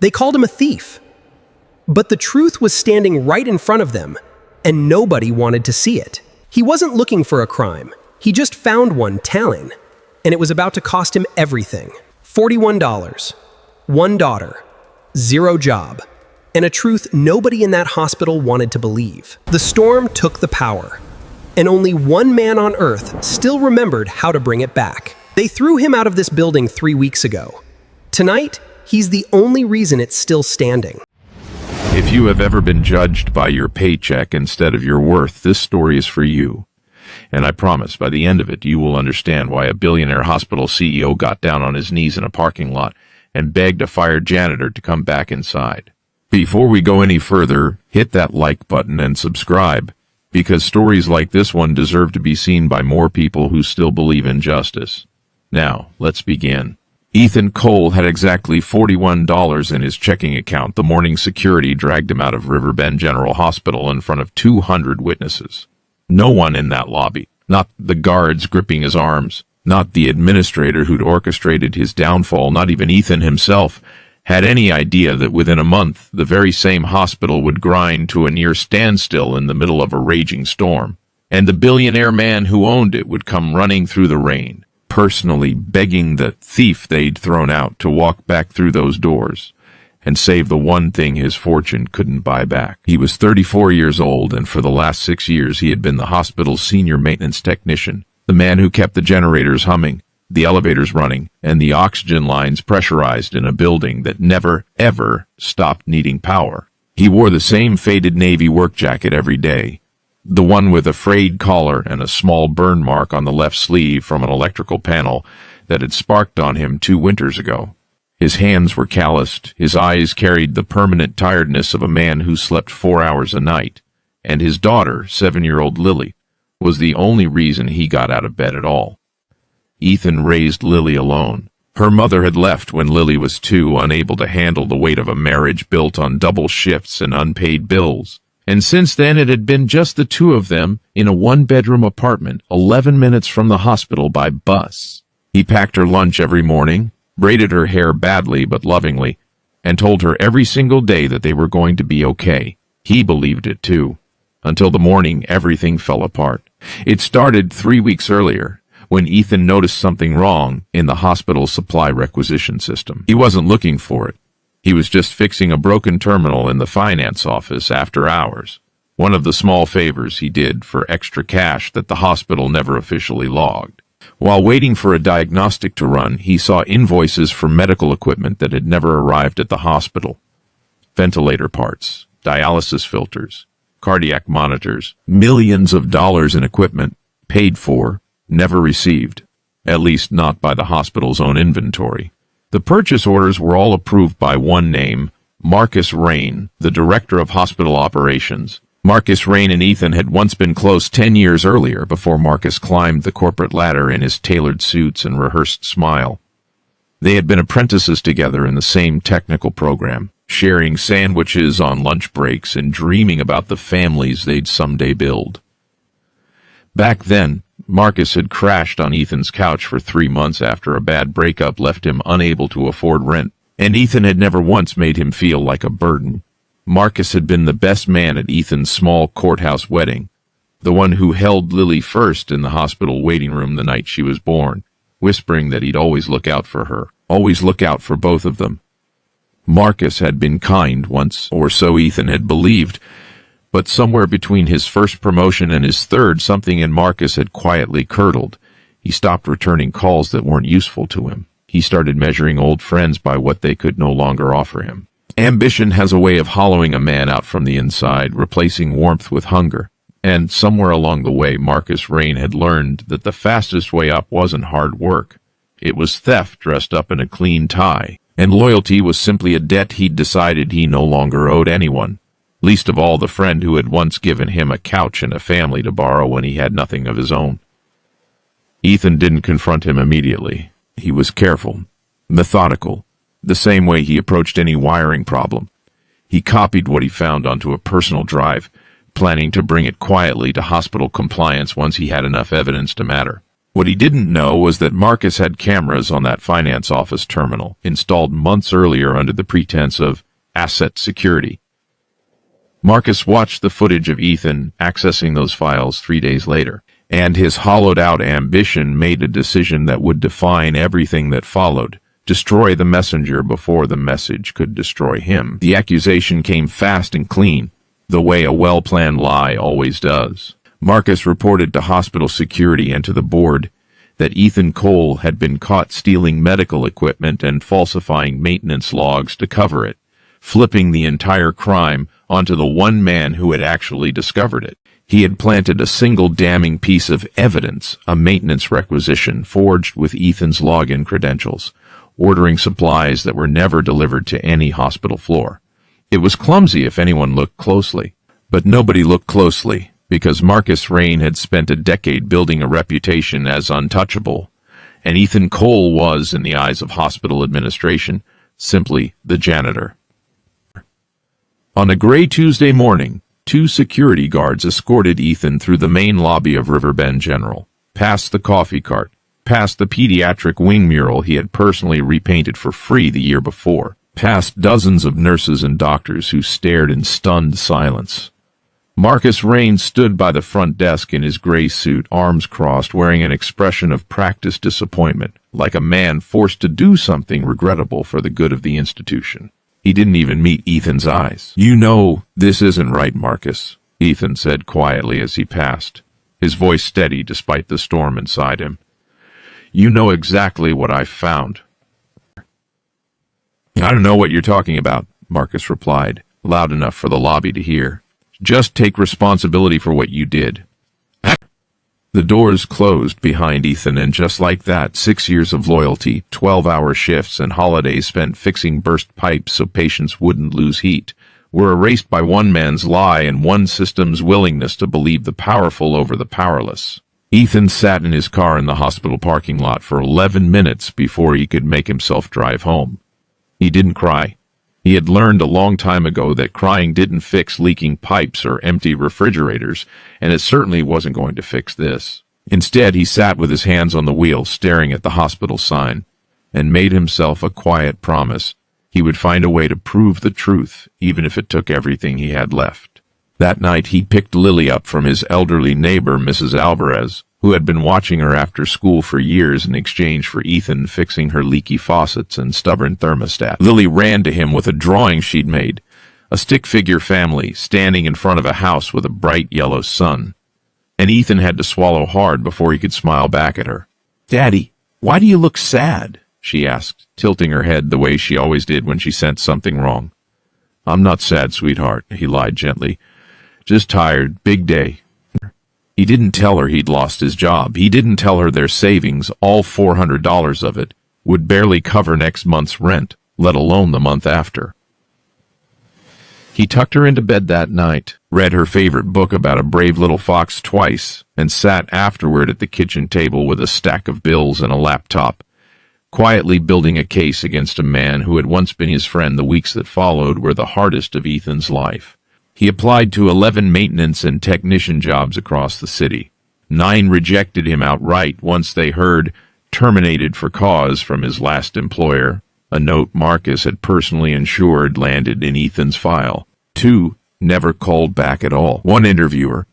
They called him a thief. But the truth was standing right in front of them, and nobody wanted to see it. He wasn't looking for a crime. He just found one telling, and it was about to cost him everything. $41, 1 daughter, 0 job, and a truth nobody in that hospital wanted to believe. The storm took the power, and only one man on Earth still remembered how to bring it back. They threw him out of this building 3 weeks ago. Tonight, he's the only reason it's still standing. If you have ever been judged by your paycheck instead of your worth, this story is for you. And I promise, by the end of it, you will understand why a billionaire hospital CEO got down on his knees in a parking lot and begged a fired janitor to come back inside. Before we go any further, hit that like button and subscribe, because stories like this one deserve to be seen by more people who still believe in justice. Now, let's begin. Ethan Cole had exactly $41 in his checking account the morning security dragged him out of Riverbend General Hospital in front of 200 witnesses. No one in that lobby, not the guards gripping his arms, not the administrator who'd orchestrated his downfall, not even Ethan himself, had any idea that within a month the very same hospital would grind to a near standstill in the middle of a raging storm, and the billionaire man who owned it would come running through the rain, personally begging the thief they'd thrown out to walk back through those doors and save the one thing his fortune couldn't buy back. He was 34 years old, and for the last 6 years he had been the hospital's senior maintenance technician, the man who kept the generators humming, the elevators running, and the oxygen lines pressurized in a building that never, ever stopped needing power. He wore the same faded navy work jacket every day, the one with a frayed collar and a small burn mark on the left sleeve from an electrical panel that had sparked on him 2 winters ago. His hands were calloused, his eyes carried the permanent tiredness of a man who slept 4 hours a night, and his daughter, 7-year-old Lily, was the only reason he got out of bed at all. Ethan raised Lily alone. Her mother had left when Lily was 2, unable to handle the weight of a marriage built on double shifts and unpaid bills. And since then it had been just the 2 of them in a 1-bedroom apartment 11 minutes from the hospital by bus. He packed her lunch every morning, braided her hair badly but lovingly, and told her every single day that they were going to be okay. He believed it too, until the morning everything fell apart. It started 3 weeks earlier, when Ethan noticed something wrong in the hospital's supply requisition system. He wasn't looking for it. He was just fixing a broken terminal in the finance office after hours, one of the small favors he did for extra cash that the hospital never officially logged. While waiting for a diagnostic to run, he saw invoices for medical equipment that had never arrived at the hospital. Ventilator parts, dialysis filters, cardiac monitors, millions of dollars in equipment, paid for, never received, at least not by the hospital's own inventory. The purchase orders were all approved by one name, Marcus Rain, the director of hospital operations. Marcus Rain and Ethan had once been close 10 years earlier before Marcus climbed the corporate ladder in his tailored suits and rehearsed smile. They had been apprentices together in the same technical program, sharing sandwiches on lunch breaks and dreaming about the families they'd someday build. Back then, Marcus had crashed on Ethan's couch for 3 months after a bad breakup left him unable to afford rent, and Ethan had never once made him feel like a burden. Marcus had been the best man at Ethan's small courthouse wedding, the one who held Lily first in the hospital waiting room the night she was born, whispering that he'd always look out for her, always look out for both of them. Marcus had been kind once, or so Ethan had believed, but somewhere between his first promotion and his third, something in Marcus had quietly curdled. He stopped returning calls that weren't useful to him. He started measuring old friends by what they could no longer offer him. Ambition has a way of hollowing a man out from the inside, replacing warmth with hunger. And somewhere along the way, Marcus Rain had learned that the fastest way up wasn't hard work. It was theft dressed up in a clean tie, and loyalty was simply a debt he'd decided he no longer owed anyone, least of all the friend who had once given him a couch and a family to borrow when he had nothing of his own. Ethan didn't confront him immediately. He was careful, methodical, the same way he approached any wiring problem. He copied what he found onto a personal drive, planning to bring it quietly to hospital compliance once he had enough evidence to matter. What he didn't know was that Marcus had cameras on that finance office terminal, installed months earlier under the pretense of asset security. Marcus watched the footage of Ethan accessing those files 3 days later, and his hollowed-out ambition made a decision that would define everything that followed: destroy the messenger before the message could destroy him. The accusation came fast and clean, the way a well-planned lie always does. Marcus reported to hospital security and to the board that Ethan Cole had been caught stealing medical equipment and falsifying maintenance logs to cover it, flipping the entire crime onto the one man who had actually discovered it. He had planted a single damning piece of evidence, a maintenance requisition forged with Ethan's login credentials, ordering supplies that were never delivered to any hospital floor. It was clumsy if anyone looked closely, but nobody looked closely, because Marcus Rain had spent a decade building a reputation as untouchable, and Ethan Cole was, in the eyes of hospital administration, simply the janitor. On a gray Tuesday morning, 2 security guards escorted Ethan through the main lobby of Riverbend General, past the coffee cart, past the pediatric wing mural he had personally repainted for free the year before, past dozens of nurses and doctors who stared in stunned silence. Marcus Rain stood by the front desk in his gray suit, arms crossed, wearing an expression of practiced disappointment, like a man forced to do something regrettable for the good of the institution. He didn't even meet Ethan's eyes. "You know, this isn't right, Marcus," Ethan said quietly as he passed, his voice steady despite the storm inside him. "You know exactly what I found." "I don't know what you're talking about," Marcus replied, loud enough for the lobby to hear. "Just take responsibility for what you did." The doors closed behind Ethan, and just like that, 6 years of loyalty, 12-hour shifts, and holidays spent fixing burst pipes so patients wouldn't lose heat were erased by one man's lie and one system's willingness to believe the powerful over the powerless. Ethan sat in his car in the hospital parking lot for 11 minutes before he could make himself drive home. He didn't cry. He had learned a long time ago that crying didn't fix leaking pipes or empty refrigerators, and it certainly wasn't going to fix this. Instead, he sat with his hands on the wheel, staring at the hospital sign, and made himself a quiet promise he would find a way to prove the truth, even if it took everything he had left. That night, he picked Lily up from his elderly neighbor, Mrs. Alvarez, who had been watching her after school for years in exchange for Ethan fixing her leaky faucets and stubborn thermostat. Lily ran to him with a drawing she'd made, a stick-figure family standing in front of a house with a bright yellow sun. And Ethan had to swallow hard before he could smile back at her. "Daddy, why do you look sad?" she asked, tilting her head the way she always did when she sensed something wrong. "I'm not sad, sweetheart," he lied gently. "Just tired. Big day." He didn't tell her he'd lost his job. He didn't tell her their savings, all $400 of it, would barely cover next month's rent, let alone the month after. He tucked her into bed that night, read her favorite book about a brave little fox twice, and sat afterward at the kitchen table with a stack of bills and a laptop, quietly building a case against a man who had once been his friend. The weeks that followed were the hardest of Ethan's life. He applied to 11 maintenance and technician jobs across the city. 9 rejected him outright once they heard "terminated for cause" from his last employer. A note Marcus had personally ensured landed in Ethan's file. 2 never called back at all. One interviewer,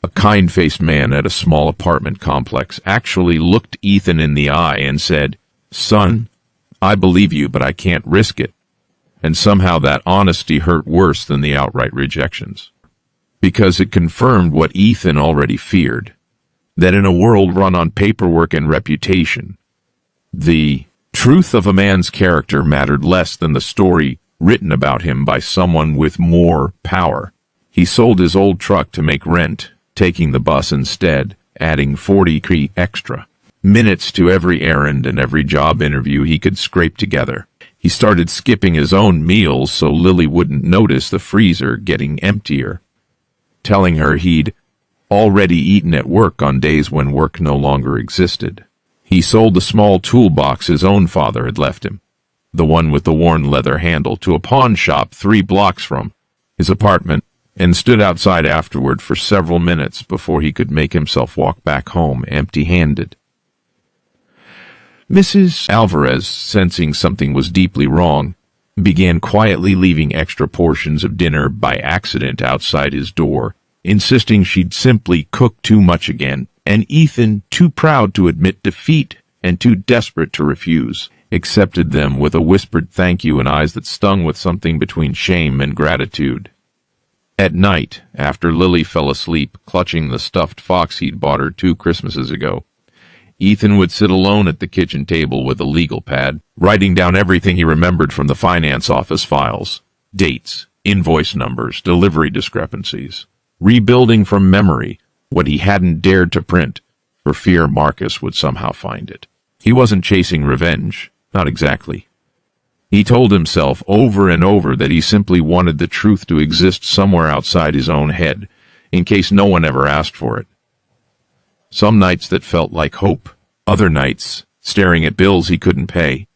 a kind-faced man at a small apartment complex, actually looked Ethan in the eye and said, "Son, I believe you, but I can't risk it." And somehow that honesty hurt worse than the outright rejections, because it confirmed what Ethan already feared, that in a world run on paperwork and reputation, the truth of a man's character mattered less than the story written about him by someone with more power. He sold his old truck to make rent, taking the bus instead, adding 40 extra minutes to every errand and every job interview he could scrape together. He started skipping his own meals so Lily wouldn't notice the freezer getting emptier, telling her he'd already eaten at work on days when work no longer existed. He sold the small toolbox his own father had left him, the one with the worn leather handle, to a pawn shop 3 blocks from his apartment, and stood outside afterward for several minutes before he could make himself walk back home empty-handed. Mrs. Alvarez, sensing something was deeply wrong, began quietly leaving extra portions of dinner by accident outside his door, insisting she'd simply cooked too much again, and Ethan, too proud to admit defeat and too desperate to refuse, accepted them with a whispered thank you and eyes that stung with something between shame and gratitude. At night, after Lily fell asleep, clutching the stuffed fox he'd bought her 2 Christmases ago, Ethan would sit alone at the kitchen table with a legal pad, writing down everything he remembered from the finance office files. Dates, invoice numbers, delivery discrepancies. Rebuilding from memory what he hadn't dared to print, for fear Marcus would somehow find it. He wasn't chasing revenge, not exactly. He told himself over and over that he simply wanted the truth to exist somewhere outside his own head, in case no one ever asked for it. Some nights that felt like hope, other nights staring at bills he couldn't pay.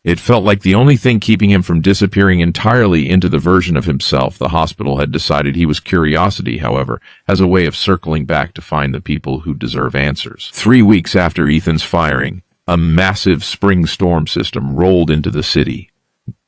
It felt like the only thing keeping him from disappearing entirely into the version of himself the hospital had decided he was. Curiosity, however, as a way of circling back to find the people who deserve answers. 3 weeks after Ethan's firing, a massive spring storm system rolled into the city.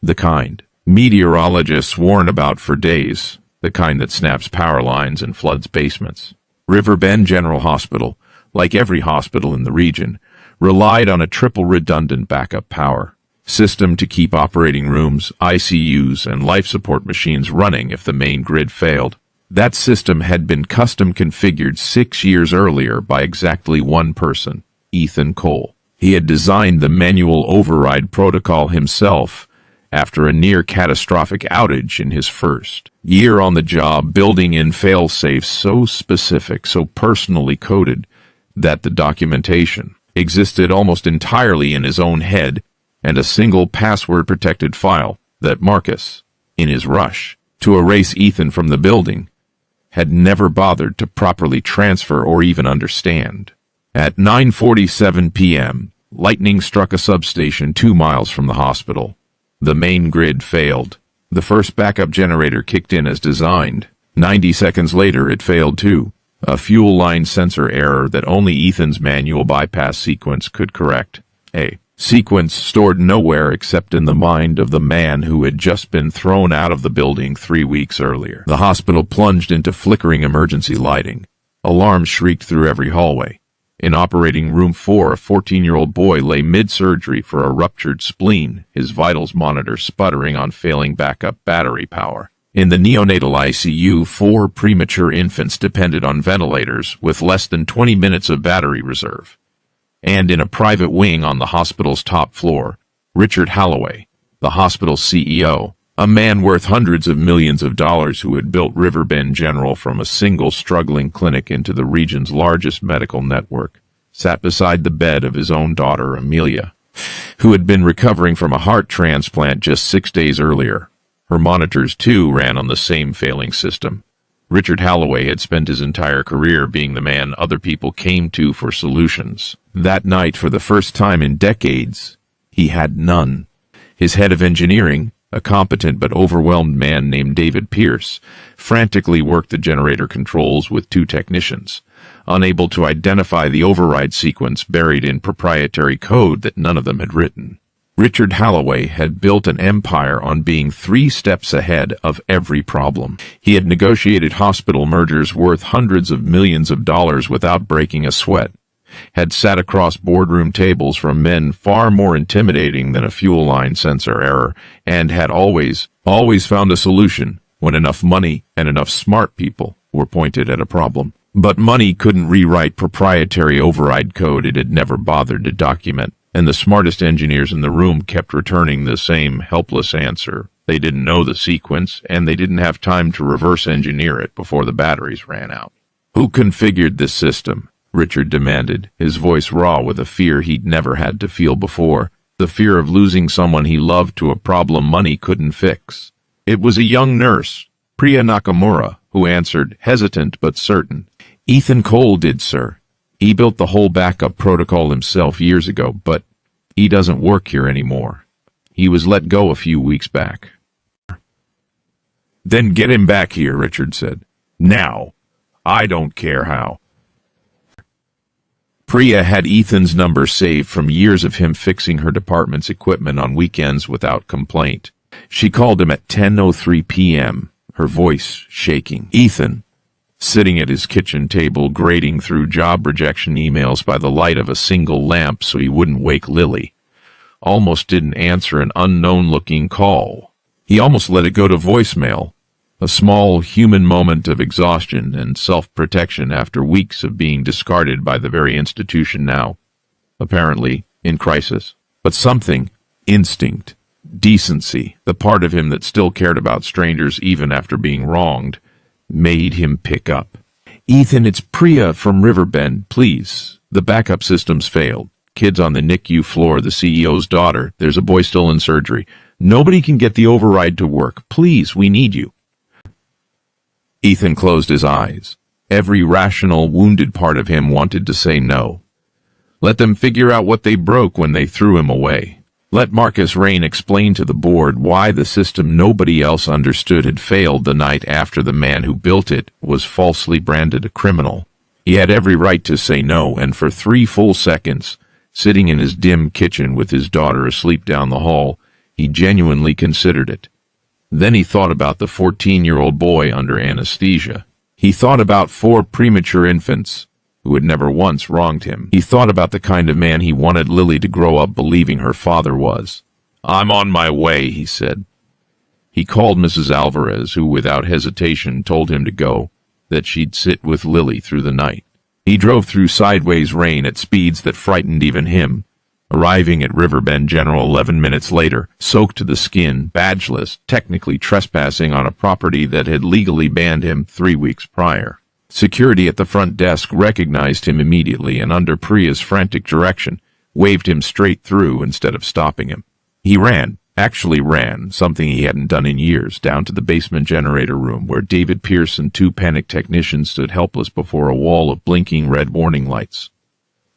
The kind meteorologists warn about for days, the kind that snaps power lines and floods basements. Riverbend General Hospital, like every hospital in the region, relied on a triple redundant backup power system to keep operating rooms, ICUs, and life support machines running if the main grid failed. That system had been custom configured 6 years earlier by exactly one person, Ethan Cole. He had designed the manual override protocol himself after a near-catastrophic outage in his first year on the job, building in fail-safes so specific, so personally coded, that the documentation existed almost entirely in his own head and a single password-protected file that Marcus, in his rush to erase Ethan from the building, had never bothered to properly transfer or even understand. At 9:47 p.m., lightning struck a substation 2 miles from the hospital. The main grid failed. The first backup generator kicked in as designed. 90 seconds later, it failed too. A fuel line sensor error that only Ethan's manual bypass sequence could correct. A sequence stored nowhere except in the mind of the man who had just been thrown out of the building 3 weeks earlier. The hospital plunged into flickering emergency lighting. Alarms shrieked through every hallway. In operating room 4, a 14-year-old boy lay mid-surgery for a ruptured spleen, his vitals monitor sputtering on failing backup battery power. In the neonatal ICU, 4 premature infants depended on ventilators with less than 20 minutes of battery reserve. And in a private wing on the hospital's top floor, Richard Holloway, the hospital's CEO, a man worth hundreds of millions of dollars who had built Riverbend General from a single struggling clinic into the region's largest medical network, sat beside the bed of his own daughter, Amelia, who had been recovering from a heart transplant just 6 days earlier. Her monitors, too, ran on the same failing system. Richard Holloway had spent his entire career being the man other people came to for solutions. That night, for the first time in decades, he had none. His head of engineering, a competent but overwhelmed man named David Pierce, frantically worked the generator controls with 2 technicians, unable to identify the override sequence buried in proprietary code that none of them had written. Richard Holloway had built an empire on being 3 steps ahead of every problem. He had negotiated hospital mergers worth hundreds of millions of dollars without breaking a sweat, had sat across boardroom tables from men far more intimidating than a fuel line sensor error, and had always found a solution when enough money and enough smart people were pointed at a problem. But money couldn't rewrite proprietary override code it had never bothered to document, and the smartest engineers in the room kept returning the same helpless answer. They didn't know the sequence, and they didn't have time to reverse engineer it before the batteries ran out. Who configured this system? Richard demanded, his voice raw with a fear he'd never had to feel before, the fear of losing someone he loved to a problem money couldn't fix. It was a young nurse, Priya Nakamura, who answered, hesitant but certain. Ethan Cole did, sir. He built the whole backup protocol himself years ago, but he doesn't work here anymore. He was let go a few weeks back. Then get him back here, Richard said. Now. I don't care how. Priya had Ethan's number saved from years of him fixing her department's equipment on weekends without complaint. She called him at 10:03 p.m., her voice shaking. Ethan, sitting at his kitchen table grading through job rejection emails by the light of a single lamp so he wouldn't wake Lily, almost didn't answer an unknown-looking call. He almost let it go to voicemail, a small human moment of exhaustion and self-protection after weeks of being discarded by the very institution now, apparently in crisis. But something, instinct, decency, the part of him that still cared about strangers even after being wronged, made him pick up. Ethan, it's Priya from Riverbend, please. The backup system's failed. Kids on the NICU floor, the CEO's daughter. There's a boy still in surgery. Nobody can get the override to work. Please, we need you. Ethan closed his eyes. Every rational, wounded part of him wanted to say no. Let them figure out what they broke when they threw him away. Let Marcus Rain explain to the board why the system nobody else understood had failed the night after the man who built it was falsely branded a criminal. He had every right to say no, and for 3 full seconds, sitting in his dim kitchen with his daughter asleep down the hall, he genuinely considered it. Then he thought about the 14-year-old boy under anesthesia. He thought about 4 premature infants who had never once wronged him. He thought about the kind of man he wanted Lily to grow up believing her father was. "I'm on my way," he said. He called Mrs. Alvarez, who without hesitation told him to go, that she'd sit with Lily through the night. He drove through sideways rain at speeds that frightened even him, arriving at Riverbend General 11 minutes later, soaked to the skin, badgeless, technically trespassing on a property that had legally banned him 3 weeks prior. Security at the front desk recognized him immediately and, under Priya's frantic direction, waved him straight through instead of stopping him. He ran, something he hadn't done in years, down to the basement generator room where David Pierce and 2 panicked technicians stood helpless before a wall of blinking red warning lights.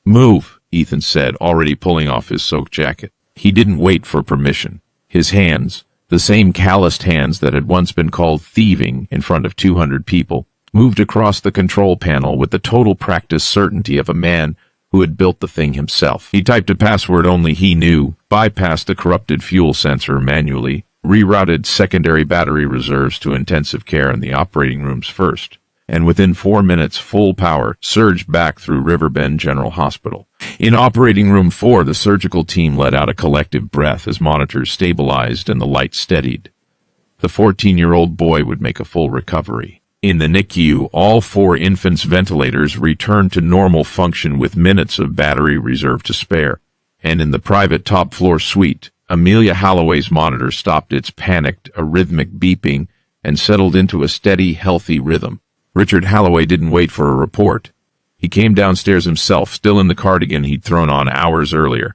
"Move," Ethan said, already pulling off his soaked jacket. He didn't wait for permission. His hands, the same calloused hands that had once been called thieving in front of 200 people, moved across the control panel with the total practiced certainty of a man who had built the thing himself. He typed a password only he knew, bypassed the corrupted fuel sensor manually, rerouted secondary battery reserves to intensive care in the operating rooms first, and within 4 minutes, full power surged back through Riverbend General Hospital. In Operating Room 4, the surgical team let out a collective breath as monitors stabilized and the lights steadied. The 14-year-old boy would make a full recovery. In the NICU, all 4 infants' ventilators returned to normal function with minutes of battery reserve to spare, and in the private top-floor suite, Amelia Holloway's monitor stopped its panicked, arrhythmic beeping and settled into a steady, healthy rhythm. Richard Holloway didn't wait for a report. He came downstairs himself, still in the cardigan he'd thrown on hours earlier,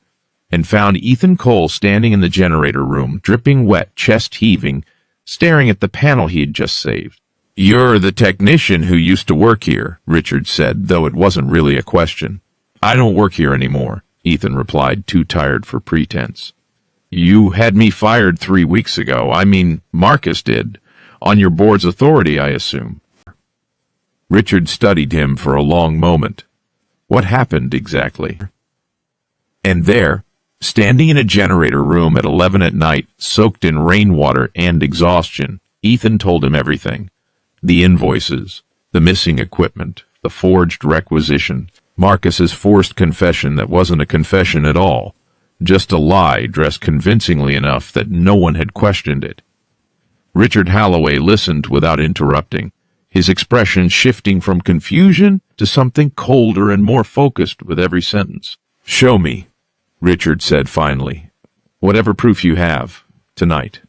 and found Ethan Cole standing in the generator room, dripping wet, chest heaving, staring at the panel he had just saved. "You're the technician who used to work here," Richard said, though it wasn't really a question. "I don't work here anymore," Ethan replied, too tired for pretense. "You had me fired 3 weeks ago. I mean, Marcus did. On your board's authority, I assume." Richard studied him for a long moment. What happened exactly? And there, standing in a generator room at 11 at night, soaked in rainwater and exhaustion, Ethan told him everything. The invoices, the missing equipment, the forged requisition, Marcus's forced confession that wasn't a confession at all, just a lie dressed convincingly enough that no one had questioned it. Richard Holloway listened without interrupting, his expression shifting from confusion to something colder and more focused with every sentence. "Show me," Richard said finally. "Whatever proof you have, tonight."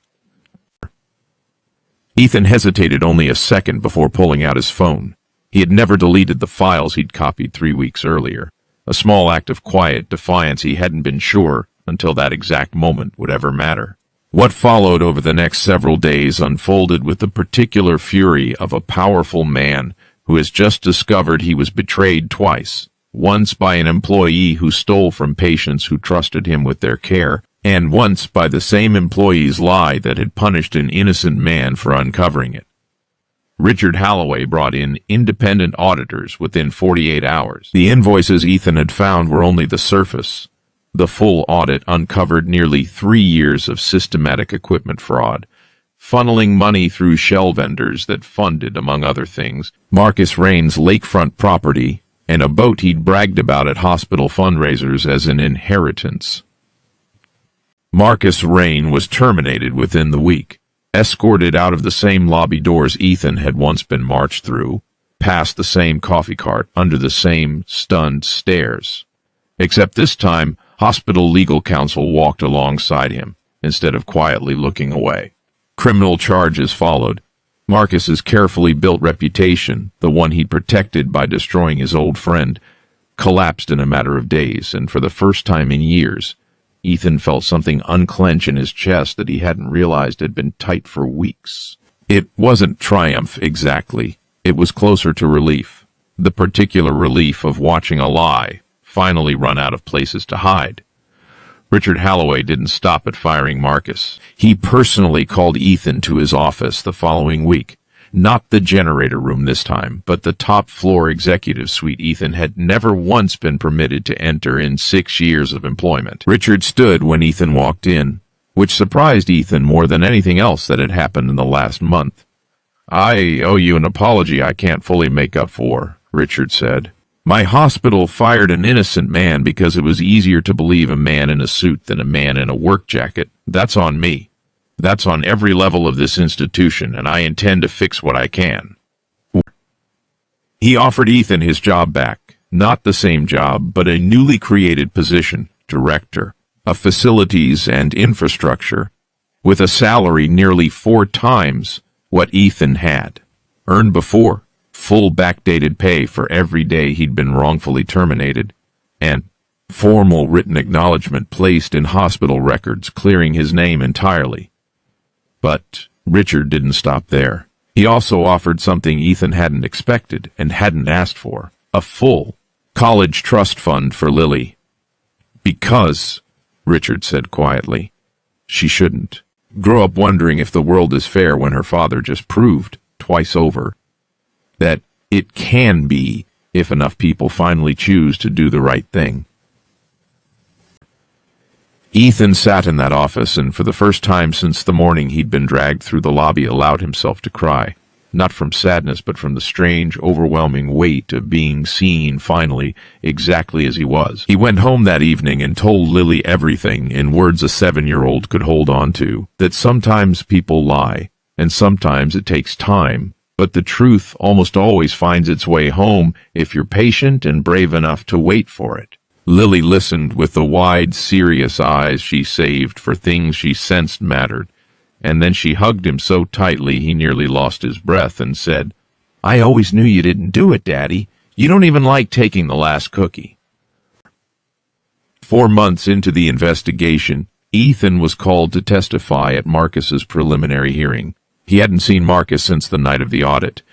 Ethan hesitated only a second before pulling out his phone. He had never deleted the files he'd copied 3 weeks earlier, a small act of quiet defiance he hadn't been sure until that exact moment would ever matter. What followed over the next several days unfolded with the particular fury of a powerful man who has just discovered he was betrayed twice, once by an employee who stole from patients who trusted him with their care, and once by the same employee's lie that had punished an innocent man for uncovering it. Richard Holloway brought in independent auditors within 48 hours. The invoices Ethan had found were only the surface. The full audit uncovered nearly 3 years of systematic equipment fraud, funneling money through shell vendors that funded, among other things, Marcus Rain's lakefront property and a boat he'd bragged about at hospital fundraisers as an inheritance. Marcus Rain was terminated within the week, escorted out of the same lobby doors Ethan had once been marched through, past the same coffee cart, under the same stunned stares. Except this time, hospital legal counsel walked alongside him, instead of quietly looking away. Criminal charges followed. Marcus's carefully built reputation, the one he'd protected by destroying his old friend, collapsed in a matter of days, and for the first time in years, Ethan felt something unclench in his chest that he hadn't realized had been tight for weeks. It wasn't triumph, exactly. It was closer to relief. The particular relief of watching a lie finally run out of places to hide. Richard Holloway didn't stop at firing Marcus. He personally called Ethan to his office the following week. Not the generator room this time, but the top-floor executive suite Ethan had never once been permitted to enter in 6 years of employment. Richard stood when Ethan walked in, which surprised Ethan more than anything else that had happened in the last month. "I owe you an apology I can't fully make up for," Richard said. "My hospital fired an innocent man because it was easier to believe a man in a suit than a man in a work jacket. That's on me. That's on every level of this institution, and I intend to fix what I can." He offered Ethan his job back. Not the same job, but a newly created position, director of facilities and infrastructure, with a salary nearly 4 times what Ethan had earned before, full backdated pay for every day he'd been wrongfully terminated, and formal written acknowledgement placed in hospital records clearing his name entirely. But Richard didn't stop there. He also offered something Ethan hadn't expected and hadn't asked for, a full college trust fund for Lily. "Because," Richard said quietly, "she shouldn't grow up wondering if the world is fair when her father just proved, twice over, that it can be if enough people finally choose to do the right thing." Ethan sat in that office and for the first time since the morning he'd been dragged through the lobby allowed himself to cry, not from sadness but from the strange, overwhelming weight of being seen finally exactly as he was. He went home that evening and told Lily everything, in words a 7-year-old could hold on to, that sometimes people lie, and sometimes it takes time, but the truth almost always finds its way home if you're patient and brave enough to wait for it. Lily listened with the wide, serious eyes she saved for things she sensed mattered, and then she hugged him so tightly he nearly lost his breath and said, "I always knew you didn't do it, Daddy. You don't even like taking the last cookie." 4 months into the investigation, Ethan was called to testify at Marcus's preliminary hearing. He hadn't seen Marcus since the night of the audit,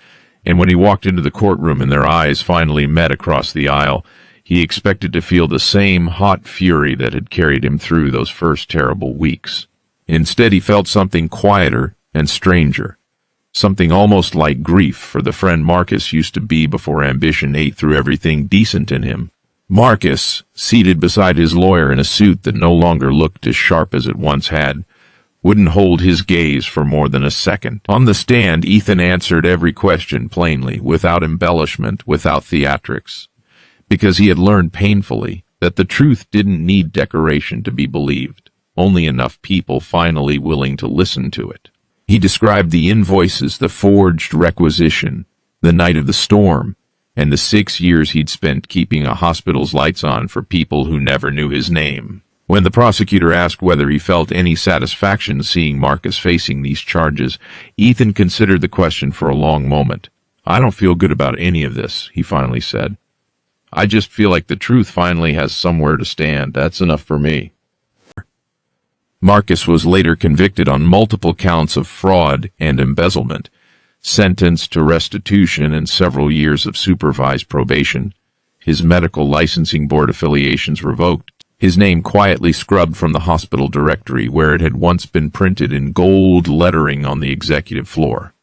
and when he walked into the courtroom and their eyes finally met across the aisle, he expected to feel the same hot fury that had carried him through those first terrible weeks. Instead, he felt something quieter and stranger, something almost like grief for the friend Marcus used to be before ambition ate through everything decent in him. Marcus, seated beside his lawyer in a suit that no longer looked as sharp as it once had, wouldn't hold his gaze for more than a second. On the stand, Ethan answered every question plainly, without embellishment, without theatrics, because he had learned painfully that the truth didn't need decoration to be believed, only enough people finally willing to listen to it. He described the invoices, the forged requisition, the night of the storm, and the 6 years he'd spent keeping a hospital's lights on for people who never knew his name. When the prosecutor asked whether he felt any satisfaction seeing Marcus facing these charges, Ethan considered the question for a long moment. "I don't feel good about any of this," he finally said. "I just feel like the truth finally has somewhere to stand. That's enough for me." Marcus was later convicted on multiple counts of fraud and embezzlement, sentenced to restitution and several years of supervised probation, his medical licensing board affiliations revoked, his name quietly scrubbed from the hospital directory where it had once been printed in gold lettering on the executive floor.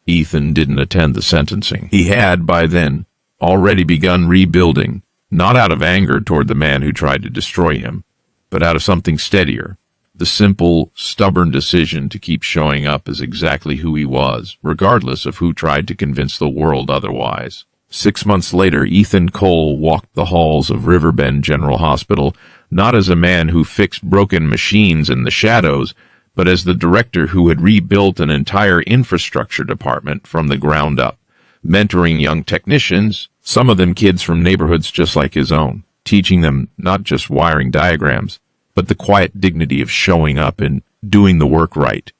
Ethan didn't attend the sentencing. He had, by then, already begun rebuilding, not out of anger toward the man who tried to destroy him, but out of something steadier. The simple, stubborn decision to keep showing up as exactly who he was, regardless of who tried to convince the world otherwise. 6 months later, Ethan Cole walked the halls of Riverbend General Hospital, not as a man who fixed broken machines in the shadows, but as the director who had rebuilt an entire infrastructure department from the ground up, mentoring young technicians, some of them kids from neighborhoods just like his own, teaching them not just wiring diagrams, but the quiet dignity of showing up and doing the work right,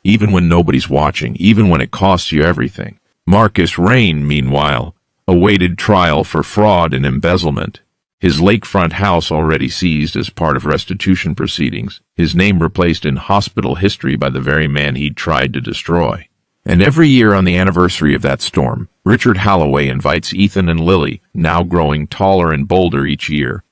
even when nobody's watching, even when it costs you everything. Marcus Rain, meanwhile, awaited trial for fraud and embezzlement. His lakefront house already seized as part of restitution proceedings, his name replaced in hospital history by the very man he'd tried to destroy. And every year on the anniversary of that storm, Richard Holloway invites Ethan and Lily, now growing taller and bolder each year,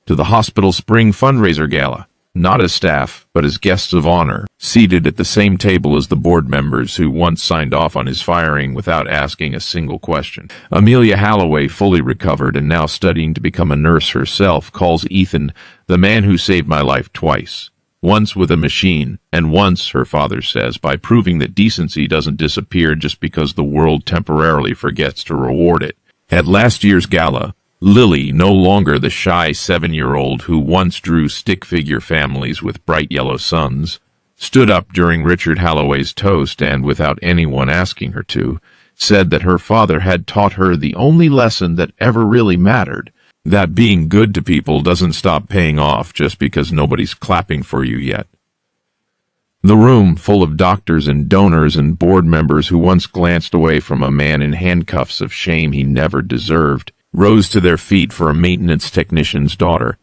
to the hospital spring fundraiser gala, not as staff, but as guests of honor, seated at the same table as the board members who once signed off on his firing without asking a single question. Amelia Holloway, fully recovered and now studying to become a nurse herself, calls Ethan the man who saved my life twice. Once with a machine, and once, her father says, by proving that decency doesn't disappear just because the world temporarily forgets to reward it. At last year's gala, Lily, no longer the shy 7-year-old who once drew stick-figure families with bright yellow suns, stood up during Richard Holloway's toast and, without anyone asking her to, said that her father had taught her the only lesson that ever really mattered, that being good to people doesn't stop paying off just because nobody's clapping for you yet. The room, full of doctors and donors and board members who once glanced away from a man in handcuffs of shame he never deserved, rose to their feet for a maintenance technician's daughter,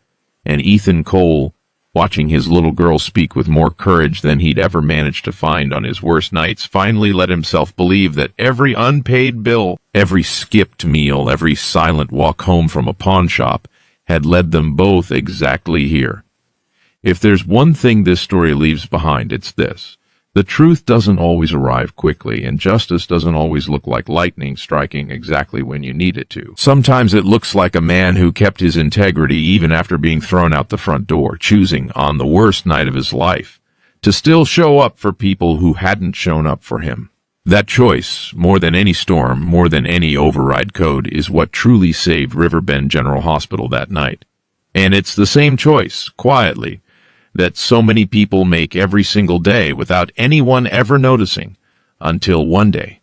and Ethan Cole, watching his little girl speak with more courage than he'd ever managed to find on his worst nights, finally let himself believe that every unpaid bill, every skipped meal, every silent walk home from a pawn shop had led them both exactly here. If there's one thing this story leaves behind, it's this. The truth doesn't always arrive quickly, and justice doesn't always look like lightning striking exactly when you need it to. Sometimes it looks like a man who kept his integrity even after being thrown out the front door, choosing, on the worst night of his life, to still show up for people who hadn't shown up for him. That choice, more than any storm, more than any override code, is what truly saved Riverbend General Hospital that night. And it's the same choice, quietly, that so many people make every single day without anyone ever noticing, until one day,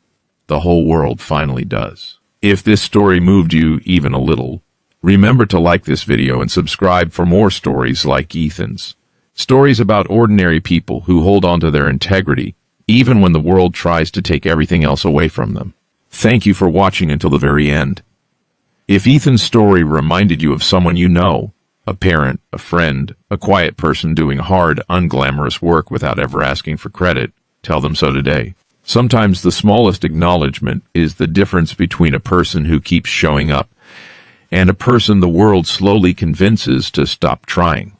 the whole world finally does. If this story moved you even a little, remember to like this video and subscribe for more stories like Ethan's. Stories about ordinary people who hold on to their integrity, even when the world tries to take everything else away from them. Thank you for watching until the very end. If Ethan's story reminded you of someone you know, a parent, a friend, a quiet person doing hard, unglamorous work without ever asking for credit, tell them so today. Sometimes the smallest acknowledgement is the difference between a person who keeps showing up and a person the world slowly convinces to stop trying.